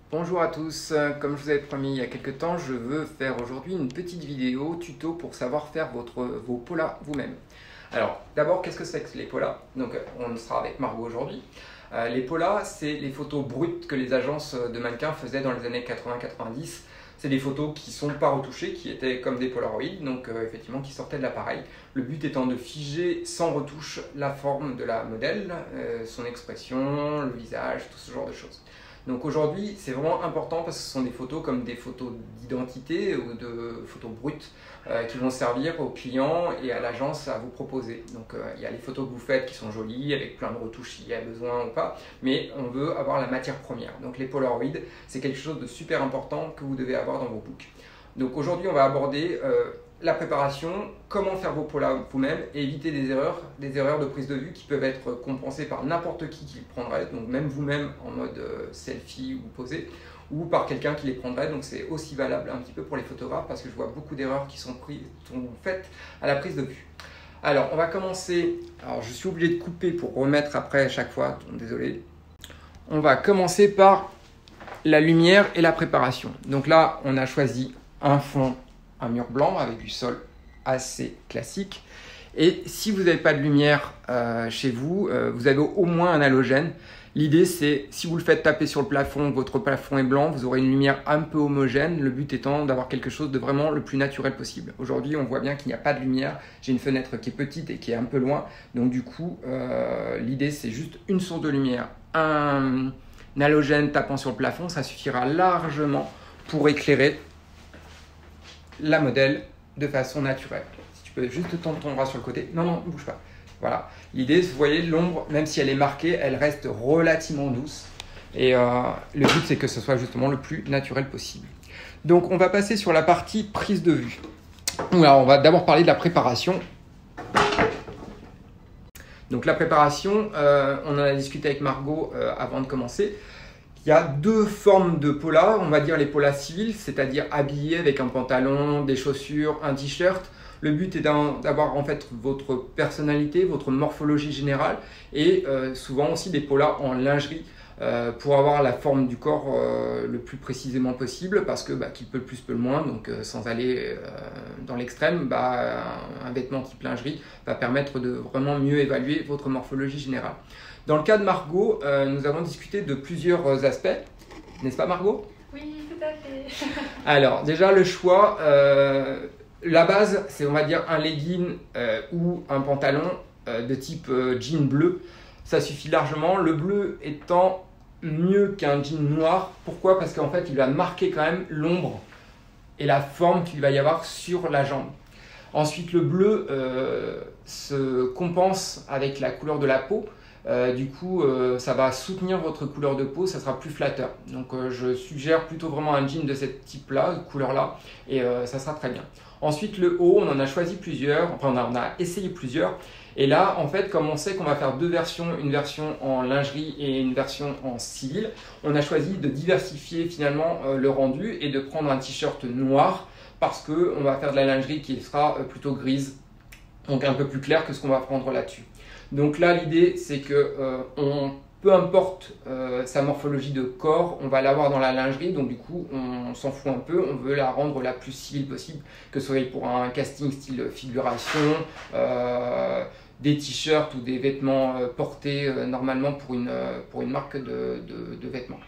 Bonjour à tous, comme je vous avais promis il y a quelques temps, je veux faire aujourd'hui une petite vidéo tuto pour savoir faire vos polas vous-même. Alors d'abord, qu'est-ce que c'est que les polas? Donc on sera avec Margot aujourd'hui. Les polas, c'est les photos brutes que les agences de mannequins faisaient dans les années 80-90. C'est des photos qui ne sont pas retouchées, qui étaient comme des polaroïds, donc effectivement qui sortaient de l'appareil. Le but étant de figer sans retouche la forme de la modèle, son expression, le visage, tout ce genre de choses. Donc aujourd'hui, c'est vraiment important parce que ce sont des photos comme des photos d'identité ou de photos brutes qui vont servir aux clients et à l'agence à vous proposer. Donc il y a les photos que vous faites qui sont jolies, avec plein de retouches s'il y a besoin ou pas, mais on veut avoir la matière première. Donc les Polaroids, c'est quelque chose de super important que vous devez avoir dans vos books. Donc aujourd'hui, on va aborder la préparation, comment faire vos polas vous-même et éviter des erreurs de prise de vue qui peuvent être compensées par n'importe qui le prendrait, donc même vous-même en mode selfie ou posé, ou par quelqu'un qui les prendrait. Donc c'est aussi valable un petit peu pour les photographes parce que je vois beaucoup d'erreurs qui sont faites à la prise de vue. Alors on va commencer, alors je suis obligé de couper pour remettre après à chaque fois, donc désolé. On va commencer par la lumière et la préparation. Donc là on a choisi un fond, un mur blanc avec du sol assez classique. Et si vous n'avez pas de lumière chez vous, vous avez au moins un halogène. L'idée c'est, si vous le faites taper sur le plafond, votre plafond est blanc, vous aurez une lumière un peu homogène, le but étant d'avoir quelque chose de vraiment le plus naturel possible. Aujourd'hui, on voit bien qu'il n'y a pas de lumière, j'ai une fenêtre qui est petite et qui est un peu loin, donc du coup, l'idée c'est juste une source de lumière, un halogène tapant sur le plafond, ça suffira largement pour éclairer la modèle de façon naturelle. Si tu peux juste tendre ton bras sur le côté. Non, non, ne bouge pas. Voilà. L'idée, vous voyez, l'ombre, même si elle est marquée, elle reste relativement douce. Et le but, c'est que ce soit justement le plus naturel possible. Donc, on va passer sur la partie prise de vue. Alors, on va d'abord parler de la préparation. Donc, la préparation, on en a discuté avec Margot avant de commencer. Il y a deux formes de polas, on va dire les polas civils, c'est-à-dire habillés avec un pantalon, des chaussures, un t-shirt. Le but est d'avoir en fait votre personnalité, votre morphologie générale et souvent aussi des polas en lingerie pour avoir la forme du corps le plus précisément possible parce que qui peut le plus peut le moins, donc sans aller dans l'extrême, un vêtement type lingerie va permettre de vraiment mieux évaluer votre morphologie générale. Dans le cas de Margot, nous avons discuté de plusieurs aspects, n'est-ce pas Margot? Oui, tout à fait. Alors déjà le choix, la base c'est on va dire un legging ou un pantalon de type jean bleu, ça suffit largement. Le bleu étant mieux qu'un jean noir, pourquoi? Parce qu'en fait il va marquer quand même l'ombre et la forme qu'il va y avoir sur la jambe. Ensuite le bleu se compense avec la couleur de la peau. Du coup, ça va soutenir votre couleur de peau, ça sera plus flatteur. Donc, je suggère plutôt vraiment un jean de ce type-là, de couleur-là, et ça sera très bien. Ensuite, le haut, on en a choisi plusieurs, enfin, on a essayé plusieurs. Et là, en fait, comme on sait qu'on va faire deux versions, une version en lingerie et une version en civil, on a choisi de diversifier finalement le rendu et de prendre un t-shirt noir parce qu'on va faire de la lingerie qui sera plutôt grise, donc un peu plus clair que ce qu'on va prendre là-dessus. Donc là, l'idée, c'est que peu importe sa morphologie de corps, on va l'avoir dans la lingerie. Donc du coup, on s'en fout un peu. On veut la rendre la plus civile possible, que ce soit pour un casting style figuration, des t-shirts ou des vêtements portés normalement pour une marque de vêtements.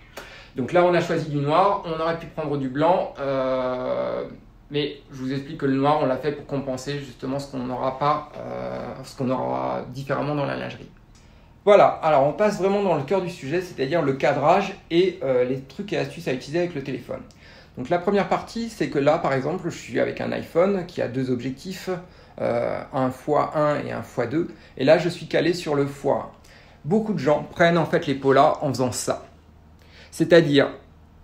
Donc là, on a choisi du noir. On aurait pu prendre du blanc. Mais je vous explique que le noir, on l'a fait pour compenser justement ce qu'on n'aura pas, ce qu'on aura différemment dans la lingerie. Voilà, alors on passe vraiment dans le cœur du sujet, c'est-à-dire le cadrage et les trucs et astuces à utiliser avec le téléphone. Donc la première partie, c'est que là, par exemple, je suis avec un iPhone qui a deux objectifs, un x1 et un x2. Et là, je suis calé sur le x1. Beaucoup de gens prennent en fait les polas en faisant ça. C'est-à-dire,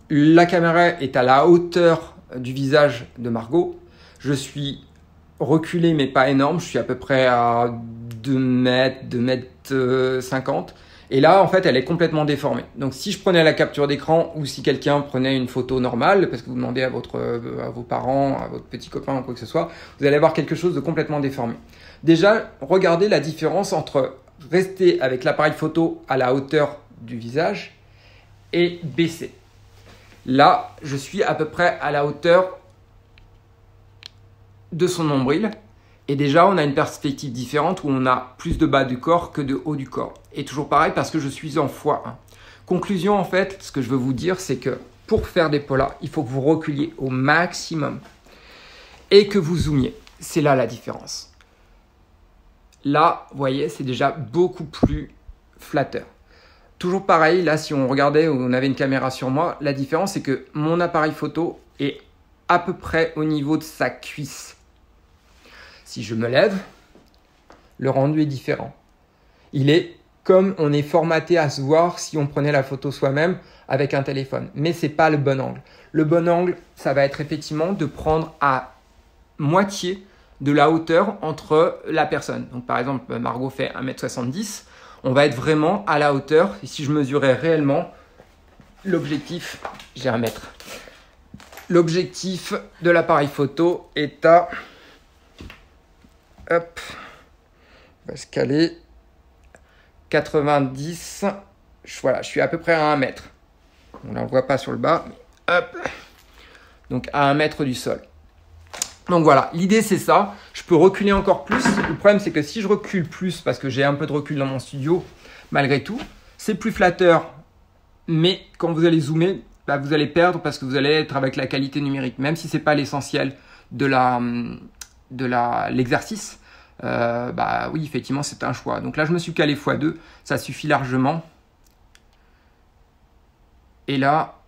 la caméra est à la hauteur du visage de Margot. Je suis reculé mais pas énorme, je suis à peu près à 2 mètres, 2 mètres 50 et là en fait elle est complètement déformée. Donc si je prenais la capture d'écran ou si quelqu'un prenait une photo normale, parce que vous demandez à vos parents, à votre petit copain ou quoi que ce soit, vous allez avoir quelque chose de complètement déformé. Déjà, regardez la différence entre rester avec l'appareil photo à la hauteur du visage et baisser. Là, je suis à peu près à la hauteur de son nombril. Et déjà, on a une perspective différente où on a plus de bas du corps que de haut du corps. Et toujours pareil parce que je suis en x1. Conclusion, en fait, ce que je veux vous dire, c'est que pour faire des polas, il faut que vous reculiez au maximum et que vous zoomiez. C'est là la différence. Là, vous voyez, c'est déjà beaucoup plus flatteur. Toujours pareil, là, si on regardait ou on avait une caméra sur moi, la différence, c'est que mon appareil photo est à peu près au niveau de sa cuisse. Si je me lève, le rendu est différent. Il est comme on est formaté à se voir si on prenait la photo soi-même avec un téléphone. Mais ce n'est pas le bon angle. Le bon angle, ça va être effectivement de prendre à moitié de la hauteur entre la personne. Donc par exemple, Margot fait 1m70. On va être vraiment à la hauteur. Et si je mesurais réellement, l'objectif, j'ai 1 mètre. L'objectif de l'appareil photo est à... Hop, on va se caler. 90. Voilà, je suis à peu près à 1 mètre. On ne le voit pas sur le bas. Mais hop. Donc à 1 mètre du sol. Donc voilà, l'idée c'est ça. Je peux reculer encore plus. Le problème c'est que si je recule plus, parce que j'ai un peu de recul dans mon studio, malgré tout, c'est plus flatteur. Mais quand vous allez zoomer, bah, vous allez perdre parce que vous allez être avec la qualité numérique. Même si ce n'est pas l'essentiel de l'exercice. Bah oui, effectivement, c'est un choix. Donc là, je me suis calé x2. Ça suffit largement. Et là,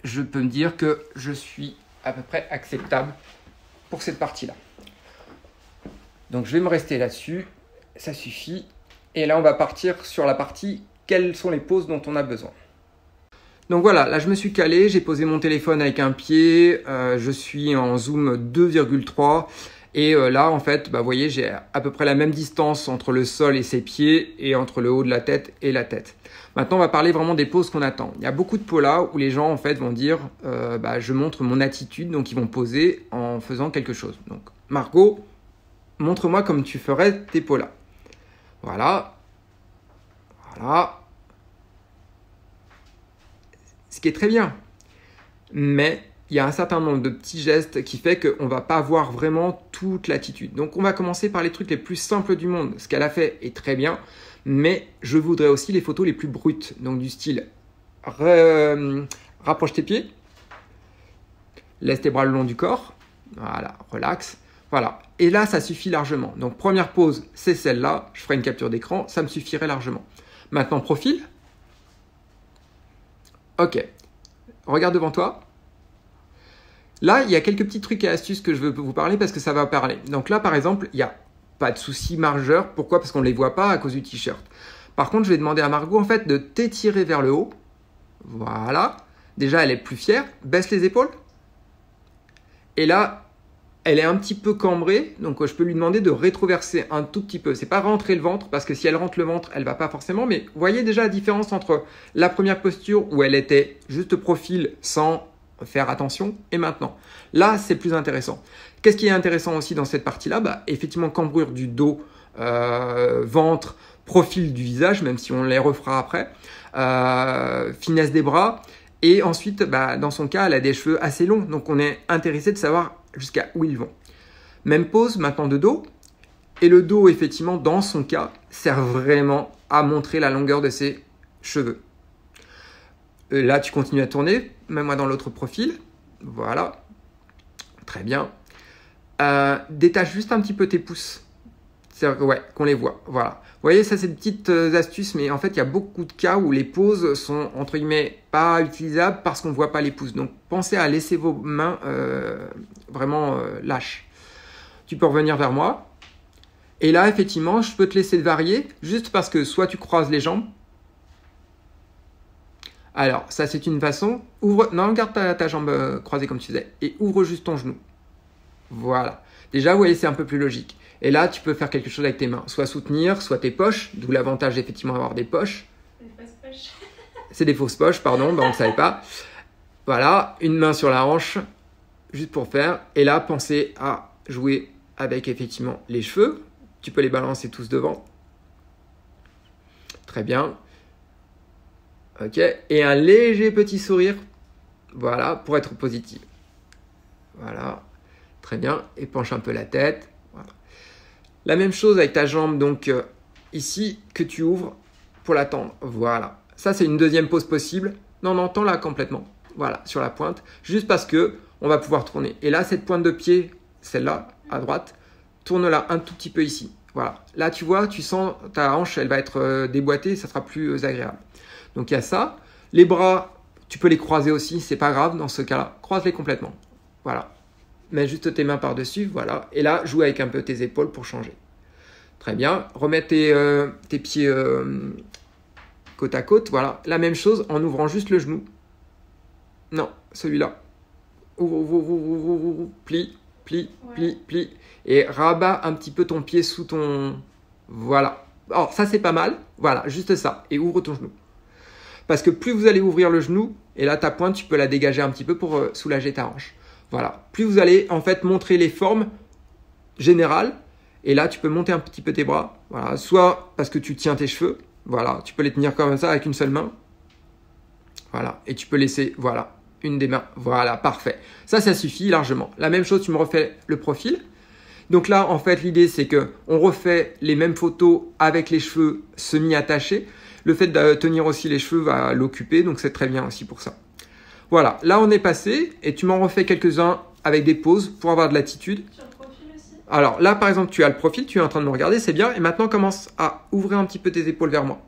je peux me dire que je suis à peu près acceptable pour cette partie-là. Donc, je vais me rester là-dessus. Ça suffit. Et là, on va partir sur la partie quelles sont les poses dont on a besoin. Donc voilà, là, je me suis calé. J'ai posé mon téléphone avec un pied. Je suis en zoom 2,3. Et là, en fait, bah, vous voyez, j'ai à peu près la même distance entre le sol et ses pieds et entre le haut de la tête et la tête. Maintenant, on va parler vraiment des poses qu'on attend. Il y a beaucoup de polas où les gens, en fait, vont dire bah, je montre mon attitude. Donc, ils vont poser en faisant quelque chose. Donc, Margot, montre-moi comme tu ferais tes polas. Voilà. Voilà. Ce qui est très bien. Mais il y a un certain nombre de petits gestes qui fait qu'on ne va pas voir vraiment toute l'attitude. Donc, on va commencer par les trucs les plus simples du monde. Ce qu'elle a fait est très bien, mais je voudrais aussi les photos les plus brutes. Donc, du style, rapproche tes pieds, laisse tes bras le long du corps, voilà, relax, voilà. Et là, ça suffit largement. Donc, première pose, c'est celle-là. Je ferai une capture d'écran, ça me suffirait largement. Maintenant, profil. Ok, regarde devant toi. Là, il y a quelques petits trucs et astuces que je veux vous parler parce que ça va parler. Donc là, par exemple, il n'y a pas de souci margeur. Pourquoi? Parce qu'on ne les voit pas à cause du t-shirt. Par contre, je vais demander à Margot en fait de t'étirer vers le haut. Voilà. Déjà, elle est plus fière. Baisse les épaules. Et là, elle est un petit peu cambrée. Donc, je peux lui demander de rétroverser un tout petit peu. C'est pas rentrer le ventre parce que si elle rentre le ventre, elle va pas forcément. Mais vous voyez déjà la différence entre la première posture où elle était juste profil sans faire attention et maintenant. Là, c'est plus intéressant. Qu'est-ce qui est intéressant aussi dans cette partie-là? Bah, effectivement, cambrure du dos, ventre, profil du visage, même si on les refera après, finesse des bras. Et ensuite, bah, dans son cas, elle a des cheveux assez longs. Donc, on est intéressé de savoir jusqu'à où ils vont. Même pose maintenant de dos. Et le dos, effectivement, dans son cas, sert vraiment à montrer la longueur de ses cheveux. Là, tu continues à tourner, même moi dans l'autre profil. Voilà. Très bien. Détache juste un petit peu tes pouces. C'est-à-dire que, ouais, qu'on les voit. Voilà. Vous voyez, ça, c'est des petites astuces, mais en fait, il y a beaucoup de cas où les poses sont, entre guillemets, pas utilisables parce qu'on ne voit pas les pouces. Donc, pensez à laisser vos mains vraiment lâches. Tu peux revenir vers moi. Et là, effectivement, je peux te laisser varier juste parce que soit tu croises les jambes. Alors, ça, c'est une façon. Ouvre, non, garde ta jambe croisée comme tu faisais. Et ouvre juste ton genou. Voilà. Déjà, vous voyez, c'est un peu plus logique. Et là, tu peux faire quelque chose avec tes mains. Soit soutenir, soit tes poches. D'où l'avantage, effectivement, d'avoir des poches. Des fausses poches. C'est des fausses poches, pardon. Ben, on ne savait pas. Voilà. Une main sur la hanche. Juste pour faire. Et là, pensez à jouer avec, effectivement, les cheveux. Tu peux les balancer tous devant. Très bien. Ok, et un léger petit sourire Voilà, pour être positive. Voilà, très bien. Et penche un peu la tête. Voilà. La même chose avec ta jambe, donc ici, que tu ouvres pour la tendre. Voilà. Ça, c'est une deuxième pose possible. Non, non, tends-la complètement. Voilà, sur la pointe. Juste parce que on va pouvoir tourner. Et là, cette pointe de pied, celle-là, à droite, tourne-la un tout petit peu ici. Voilà. Là, tu vois, tu sens ta hanche, elle va être déboîtée, ça sera plus agréable. Donc, il y a ça. Les bras, tu peux les croiser aussi, c'est pas grave dans ce cas-là. Croise-les complètement. Voilà. Mets juste tes mains par-dessus, voilà. Et là, joue avec un peu tes épaules pour changer. Très bien. Remets tes pieds côte à côte, voilà. La même chose en ouvrant juste le genou. Non, celui-là. Ouvre, plie, plie, plie, plie. Et rabat un petit peu ton pied sous ton... Voilà. Alors, ça, c'est pas mal. Voilà, juste ça. Et ouvre ton genou. Parce que plus vous allez ouvrir le genou, et là, ta pointe, tu peux la dégager un petit peu pour soulager ta hanche. Voilà. Plus vous allez, en fait, montrer les formes générales. Et là, tu peux monter un petit peu tes bras. Voilà. Soit parce que tu tiens tes cheveux. Voilà. Tu peux les tenir comme ça avec une seule main. Voilà. Et tu peux laisser, voilà, une des mains. Voilà, parfait. Ça suffit largement. La même chose, tu me refais le profil. Donc là, en fait, l'idée, c'est que on refait les mêmes photos avec les cheveux semi-attachés. Le fait de tenir aussi les cheveux va l'occuper, donc c'est très bien aussi pour ça. Voilà, là, on est passé et tu m'en refais quelques-uns avec des pauses pour avoir de l'attitude. Sur le profil aussi. Alors là, par exemple, tu as le profil, tu es en train de me regarder, c'est bien. Et maintenant, commence à ouvrir un petit peu tes épaules vers moi.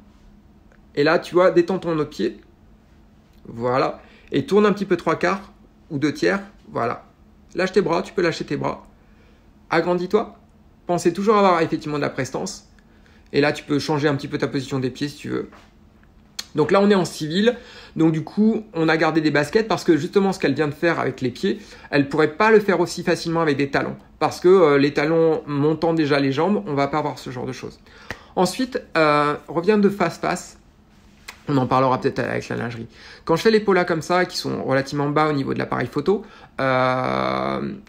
Et là, tu vois, détends ton autre pied. Voilà. Et tourne un petit peu 3/4 ou 2/3. Voilà. Lâche tes bras, tu peux lâcher tes bras. Agrandis-toi. Pensez toujours avoir effectivement de la prestance. Et là, tu peux changer un petit peu ta position des pieds si tu veux. Donc là, on est en civil. Donc du coup, on a gardé des baskets parce que justement, ce qu'elle vient de faire avec les pieds, elle ne pourrait pas le faire aussi facilement avec des talons. Parce que les talons montant déjà les jambes, on ne va pas avoir ce genre de choses. Ensuite, reviens de face-face. On en parlera peut-être avec la lingerie. Quand je fais les polas comme ça, qui sont relativement bas au niveau de l'appareil photo,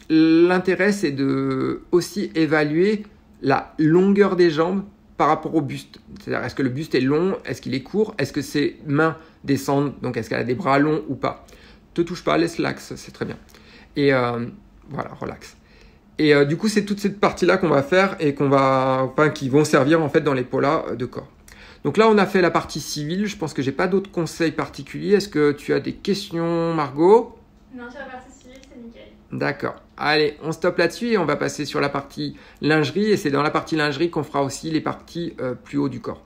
l'intérêt, c'est de aussi évaluer la longueur des jambes par rapport au buste. C'est-à-dire, est-ce que le buste est long? Est-ce qu'il est court? Est-ce que ses mains descendent? Donc, est-ce qu'elle a des bras longs ou pas? Te touche pas, laisse l'axe, c'est très bien. Et voilà, relax. Et du coup, c'est toute cette partie-là qu'on va faire et qui vont servir en fait dans les polas de corps. Donc là, on a fait la partie civile. Je pense que j'ai pas d'autres conseils particuliers. Est-ce que tu as des questions, Margot? Non, sur la partie civile, c'est nickel. D'accord. Allez, on stoppe là-dessus et on va passer sur la partie lingerie. Et c'est dans la partie lingerie qu'on fera aussi les parties plus haut du corps.